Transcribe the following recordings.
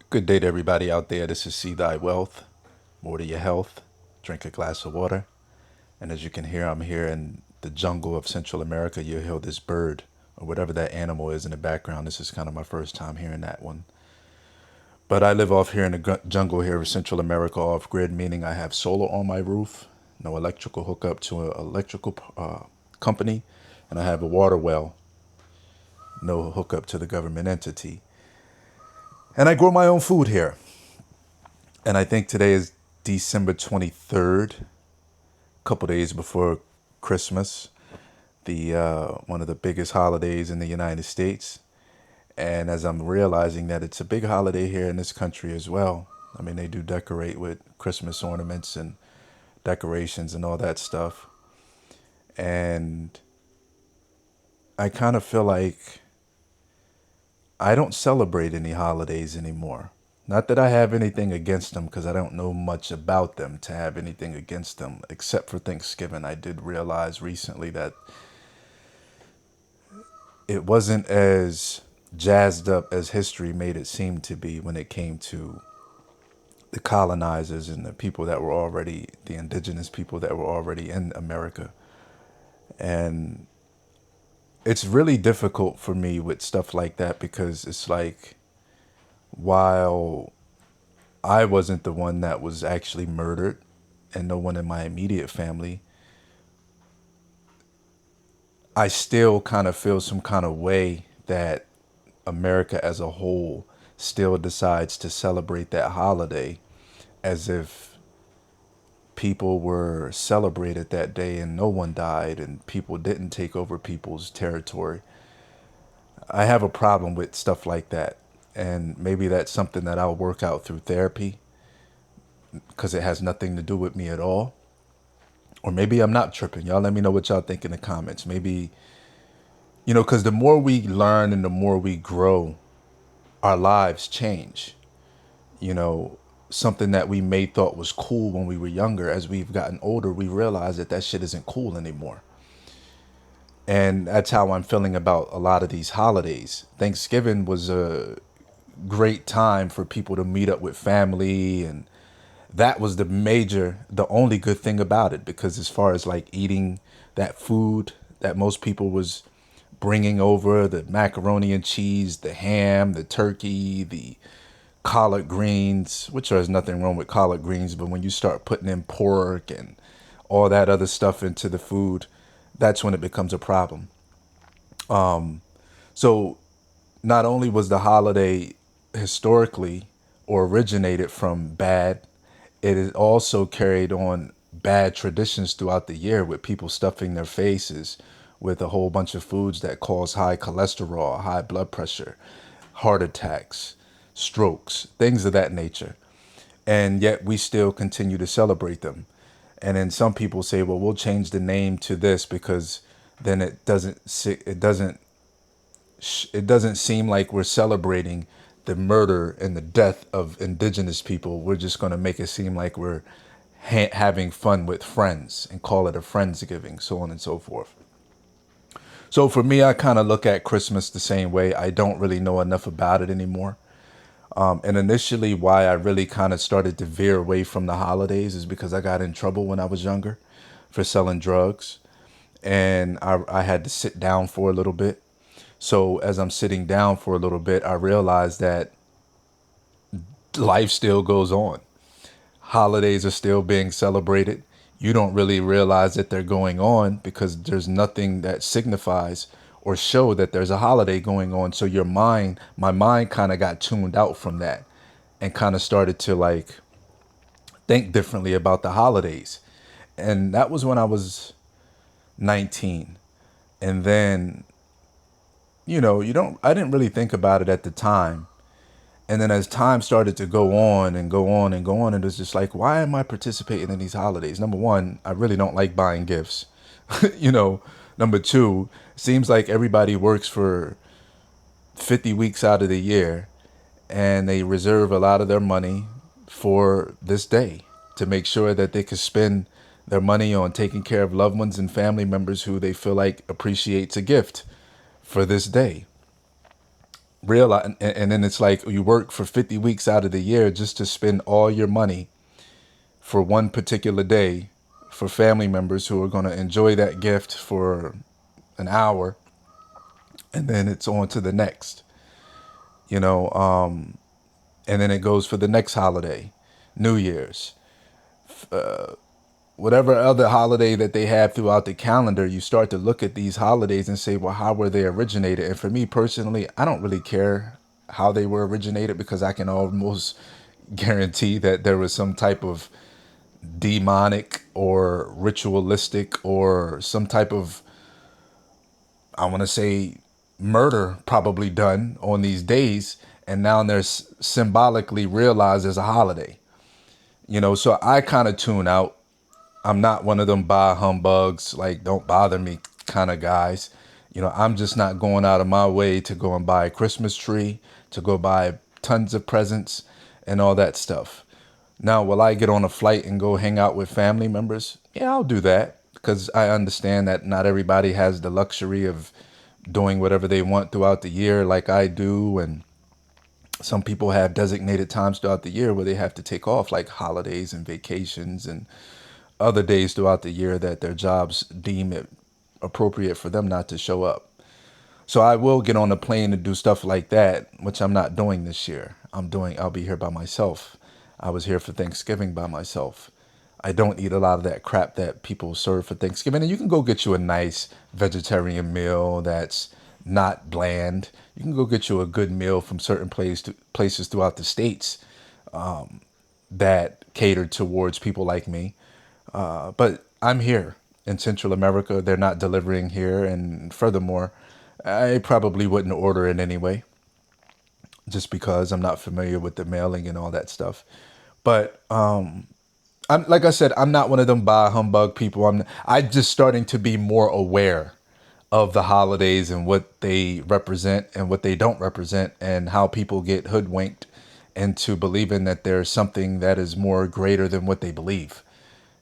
Good day to everybody out there. This is See Thy Wealth, more to your health. Drink a glass of water. And as you can hear, I'm here in the jungle of Central America. You'll hear this bird or whatever that animal is in the background. This is kind of my first time hearing that one. But I live off here in the jungle here of Central America, off grid, meaning I have solar on my roof, no electrical hookup to an electrical company, and I have a water well, no hookup to the government entity. And I grow my own food here. And I think today is December 23rd, a couple days before Christmas, the one of the biggest holidays in the United States. And as I'm realizing that it's a big holiday here in this country as well. I mean, they do decorate with Christmas ornaments and decorations and all that stuff. And I kind of feel like I don't celebrate any holidays anymore. Not that I have anything against them, because I don't know much about them to have anything against them, except for Thanksgiving. I did realize recently that it wasn't as jazzed up as history made it seem to be when it came to the colonizers and the people that were already, the indigenous people that were already in America. And it's really difficult for me with stuff like that, because it's like, while I wasn't the one that was actually murdered, and no one in my immediate family, I still kind of feel some kind of way that America as a whole still decides to celebrate that holiday as if people were celebrated that day and no one died and people didn't take over people's territory. I have a problem with stuff like that. And maybe that's something that I'll work out through therapy, because it has nothing to do with me at all. Or maybe I'm not tripping. Y'all let me know what y'all think in the comments. Maybe, because the more we learn and the more we grow, our lives change. You know, something that we may thought was cool when we were younger, as we've gotten older, we realize that that shit isn't cool anymore. And that's how I'm feeling about a lot of these holidays. Thanksgiving was a great time for people to meet up with family, and that was the only good thing about it, because as far as like eating that food that most people was bringing over, the macaroni and cheese, the ham, the turkey, the collard greens, which there's nothing wrong with collard greens, but when you start putting in pork and all that other stuff into the food, that's when it becomes a problem. So not only was the holiday historically or originated from bad, it is also carried on bad traditions throughout the year, with people stuffing their faces with a whole bunch of foods that cause high cholesterol, high blood pressure, heart attacks, strokes, things of that nature. And yet we still continue to celebrate them. And then some people say, well, we'll change the name to this, because then it doesn't seem like we're celebrating the murder and the death of indigenous people. We're just going to make it seem like we're having fun with friends and call it a Friendsgiving, so on and so forth. So for me, I kind of look at Christmas the same way. I don't really know enough about it anymore. And initially, why I really kind of started to veer away from the holidays is because I got in trouble when I was younger for selling drugs. And I had to sit down for a little bit. So as I'm sitting down for a little bit, I realized that life still goes on. Holidays are still being celebrated. You don't really realize that they're going on, because there's nothing that signifies or show that there's a holiday going on. So my mind kind of got tuned out from that, and kind of started to like think differently about the holidays. And that was when I was 19. And then, I didn't really think about it at the time. And then as time started to go on and go on and go on, it was just like, why am I participating in these holidays? Number one, I really don't like buying gifts. you know, Number two, seems like everybody works for 50 weeks out of the year, and they reserve a lot of their money for this day to make sure that they can spend their money on taking care of loved ones and family members who they feel like appreciates a gift for this day. realize, and then it's like you work for 50 weeks out of the year just to spend all your money for one particular day for family members who are going to enjoy that gift for an hour, and then it's on to the next, you know, and then it goes for the next holiday, New Year's, whatever other holiday that they have throughout the calendar. You start to look at these holidays and say, well, how were they originated? And for me personally, I don't really care how they were originated, because I can almost guarantee that there was some type of demonic or ritualistic or some type of, I want to say, murder probably done on these days, and now they're symbolically realized as a holiday. So I kind of tune out. I'm not one of them bah humbugs, like don't bother me kind of guys. I'm just not going out of my way to go and buy a Christmas tree, to go buy tons of presents and all that stuff. Now, will I get on a flight and go hang out with family members? Yeah, I'll do that, because I understand that not everybody has the luxury of doing whatever they want throughout the year like I do. And some people have designated times throughout the year where they have to take off, like holidays and vacations and other days throughout the year that their jobs deem it appropriate for them not to show up. So I will get on a plane to do stuff like that, which I'm not doing this year. I'll be here by myself. I was here for Thanksgiving by myself. I don't eat a lot of that crap that people serve for Thanksgiving. And you can go get you a nice vegetarian meal that's not bland. You can go get you a good meal from certain places throughout the states that cater towards people like me. But I'm here in Central America. They're not delivering here. And furthermore, I probably wouldn't order it anyway, just because I'm not familiar with the mailing and all that stuff. But I'm, like I said, I'm not one of them bah humbug people. I'm just starting to be more aware of the holidays and what they represent and what they don't represent, and how people get hoodwinked into believing that there's something that is more greater than what they believe.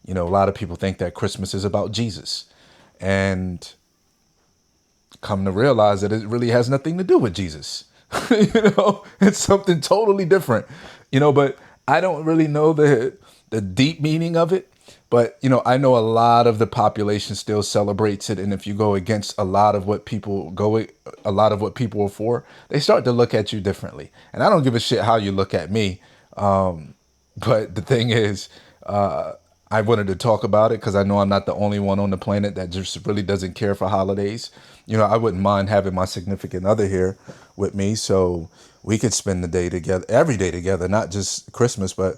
A lot of people think that Christmas is about Jesus, and come to realize that it really has nothing to do with Jesus. It's something totally different. But I don't really know the deep meaning of it. But I know a lot of the population still celebrates it, and if you go against a lot of what people are for, they start to look at you differently. And I don't give a shit how you look at me. But the thing is, I wanted to talk about it because I know I'm not the only one on the planet that just really doesn't care for holidays. I wouldn't mind having my significant other here with me, so we could spend the day together, every day together, not just Christmas. But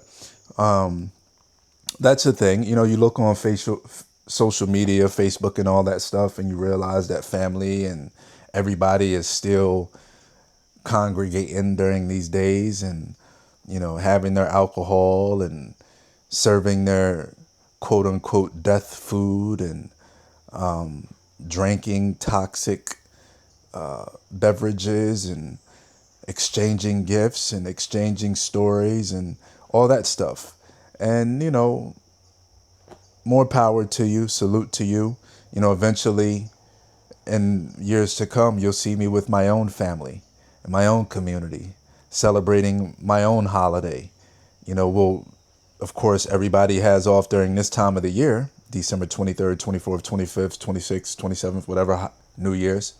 that's the thing. You look on social media, Facebook and all that stuff, and you realize that family and everybody is still congregating during these days, and having their alcohol and serving their quote unquote death food, and drinking toxic beverages, and exchanging gifts and exchanging stories and all that stuff. And more power to you, salute to you. Eventually in years to come, you'll see me with my own family and my own community, celebrating my own holiday. We'll, of course, everybody has off during this time of the year, December 23rd, 24th, 25th, 26th, 27th, whatever, New Year's.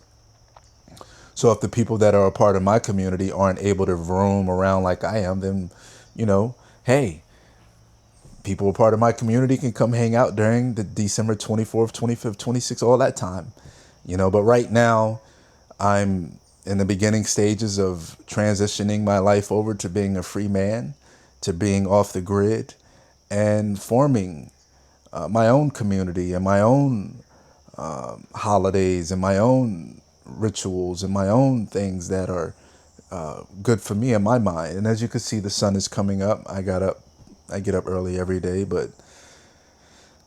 So if the people that are a part of my community aren't able to roam around like I am, then, hey, people a part of my community can come hang out during the December 24th, 25th, 26th, all that time. But right now I'm in the beginning stages of transitioning my life over to being a free man, to being off the grid, and forming my own community and my own holidays and my own rituals and my own things that are good for me in my mind. And as you can see, the sun is coming up. I get up early every day, but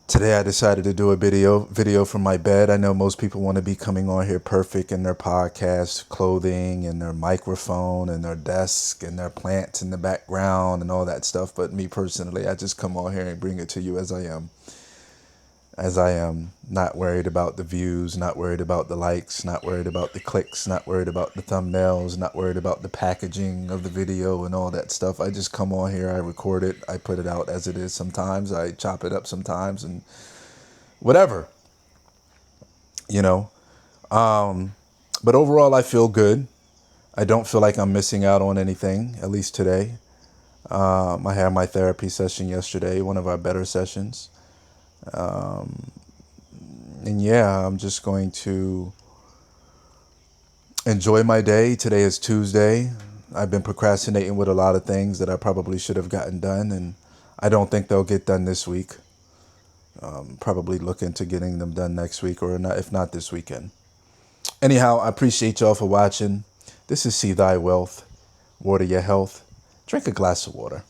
today I decided to do a video from my bed. I know most people want to be coming on here perfect in their podcast clothing and their microphone and their desk and their plants in the background and all that stuff. But me personally, I just come on here and bring it to you as I am. as I am not worried about the views, not worried about the likes, not worried about the clicks, not worried about the thumbnails, not worried about the packaging of the video and all that stuff. I just come on here, I record it, I put it out as it is sometimes, I chop it up sometimes, and whatever, you know. But overall, I feel good. I don't feel like I'm missing out on anything, at least today. I had my therapy session yesterday, one of our better sessions. And yeah, I'm just going to enjoy my day. Today is Tuesday. I've been procrastinating with a lot of things that I probably should have gotten done, and I don't think they'll get done this week. Probably look into getting them done next week, or not, if not this weekend. Anyhow, I appreciate y'all for watching. This is See Thy Wealth. Water your health. Drink a glass of water.